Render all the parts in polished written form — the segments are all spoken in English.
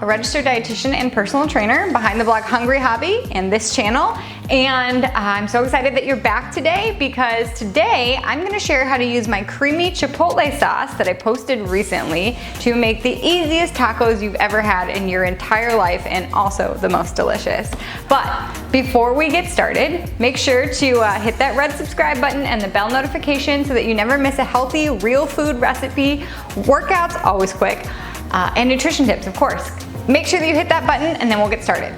a registered dietitian and personal trainer behind the blog Hungry Hobby and this channel. And I'm so excited that you're back today because today I'm gonna share how to use my creamy Chipotle sauce that I posted recently to make the easiest tacos you've ever had in your entire life and also the most delicious. But before we get started, make sure to hit that red subscribe button and the bell notification so that you never miss a healthy, real food recipe, workouts, always quick, and nutrition tips, of course. Make sure that you hit that button and then we'll get started.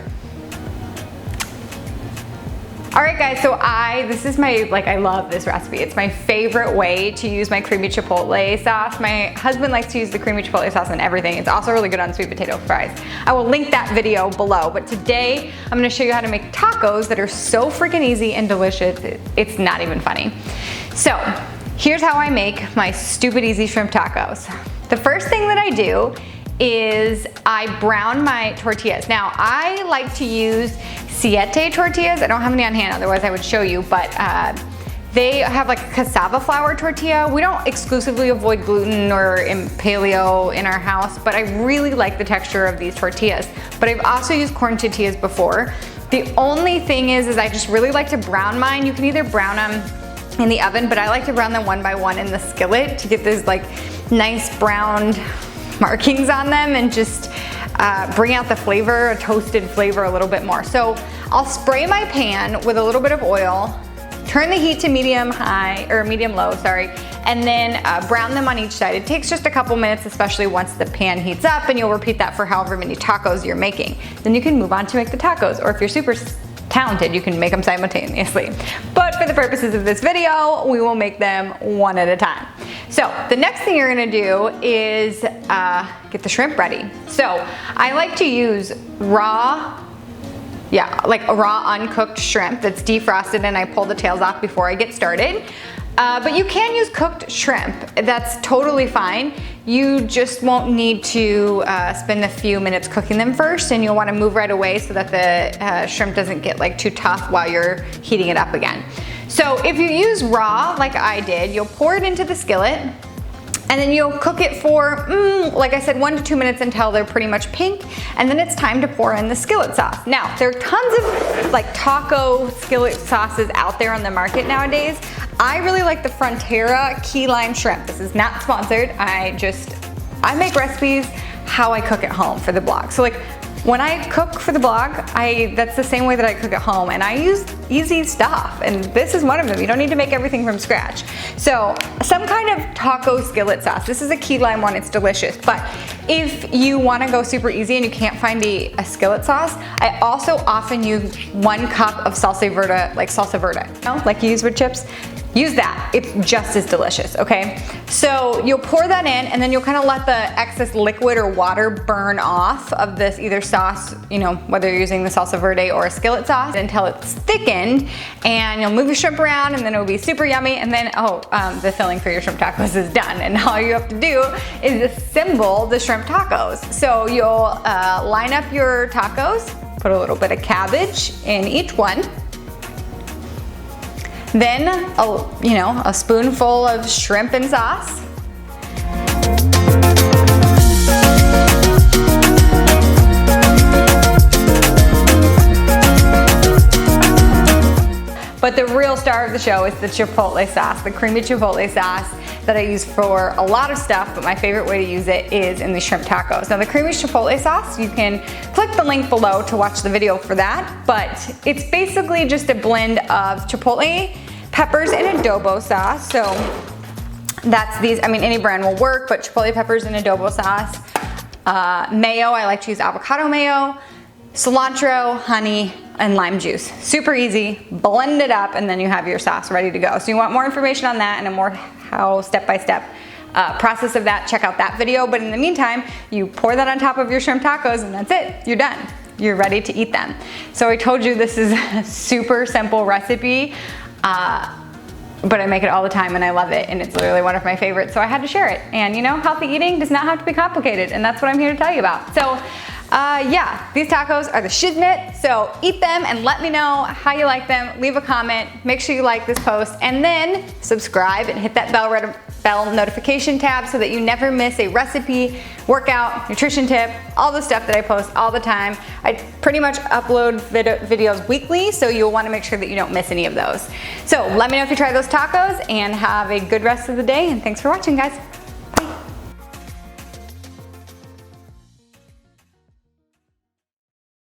All right guys, so I love this recipe. It's my favorite way to use my creamy Chipotle sauce. My husband likes to use the creamy Chipotle sauce on everything. It's also really good on sweet potato fries. I will link that video below, but today I'm gonna show you how to make tacos that are so freaking easy and delicious, it's not even funny. So, here's how I make my stupid easy shrimp tacos. The first thing that I do is I brown my tortillas. Now, I like to use Siete tortillas. I don't have any on hand, otherwise I would show you, but they have like a cassava flour tortilla. We don't exclusively avoid gluten or paleo in our house, but I really like the texture of these tortillas. But I've also used corn tortillas before. The only thing is I just really like to brown mine. You can either brown them in the oven, but I like to brown them one by one in the skillet to get those like nice browned markings on them and just bring out the flavor, a toasted flavor a little bit more. So I'll spray my pan with a little bit of oil, turn the heat to medium low, and then brown them on each side. It takes just a couple minutes, especially once the pan heats up, and you'll repeat that for however many tacos you're making. Then you can move on to make the tacos, or if you're super talented, you can make them simultaneously. But for the purposes of this video, we will make them one at a time. So the next thing you're gonna do is get the shrimp ready. So I like to use raw uncooked shrimp that's defrosted, and I pull the tails off before I get started. But you can use cooked shrimp. That's totally fine. You just won't need to spend a few minutes cooking them first, and you'll want to move right away so that the shrimp doesn't get like too tough while you're heating it up again. So if you use raw, like I did, you'll pour it into the skillet, and then you'll cook it for, like I said, 1 to 2 minutes until they're pretty much pink, and then it's time to pour in the skillet sauce. Now, there are tons of like taco skillet sauces out there on the market nowadays. I really like the Frontera key lime shrimp. This is not sponsored. I make recipes how I cook at home for the blog. So like, when I cook for the blog, that's the same way that I cook at home, and I use easy stuff, and this is one of them. You don't need to make everything from scratch. So some kind of taco skillet sauce. This is a key lime one, it's delicious, but if you wanna go super easy and you can't find a skillet sauce, I also often use 1 cup of salsa verde, like you use with chips. Use that, it's just as delicious, okay? So you'll pour that in, and then you'll kind of let the excess liquid or water burn off of this either sauce, whether you're using the salsa verde or a skillet sauce, until it's thickened, and you'll move your shrimp around, and then it'll be super yummy, and then, the filling for your shrimp tacos is done, and all you have to do is assemble the shrimp tacos. So you'll line up your tacos, put a little bit of cabbage in each one, then a spoonful of shrimp and sauce. But the real star of the show is the Chipotle sauce, the creamy Chipotle sauce that I use for a lot of stuff, but my favorite way to use it is in the shrimp tacos. Now the creamy Chipotle sauce, you can click the link below to watch the video for that, but it's basically just a blend of Chipotle peppers and adobo sauce. So that's these, any brand will work, but Chipotle peppers and adobo sauce. Mayo, I like to use avocado mayo, cilantro, honey, and lime juice. Super easy, blend it up, and then you have your sauce ready to go. So you want more information on that and a more step-by-step process of that, check out that video. But in the meantime, you pour that on top of your shrimp tacos, and that's it, you're done. You're ready to eat them. So I told you this is a super simple recipe, but I make it all the time and I love it, and it's literally one of my favorites, so I had to share it. And healthy eating does not have to be complicated, and that's what I'm here to tell you about. So Yeah, these tacos are the shiznit, so eat them and let me know how you like them. Leave a comment, make sure you like this post, and then subscribe and hit that bell notification tab so that you never miss a recipe, workout, nutrition tip, all the stuff that I post all the time. I pretty much upload videos weekly, so you'll want to make sure that you don't miss any of those. So let me know if you try those tacos, and have a good rest of the day, and thanks for watching, guys.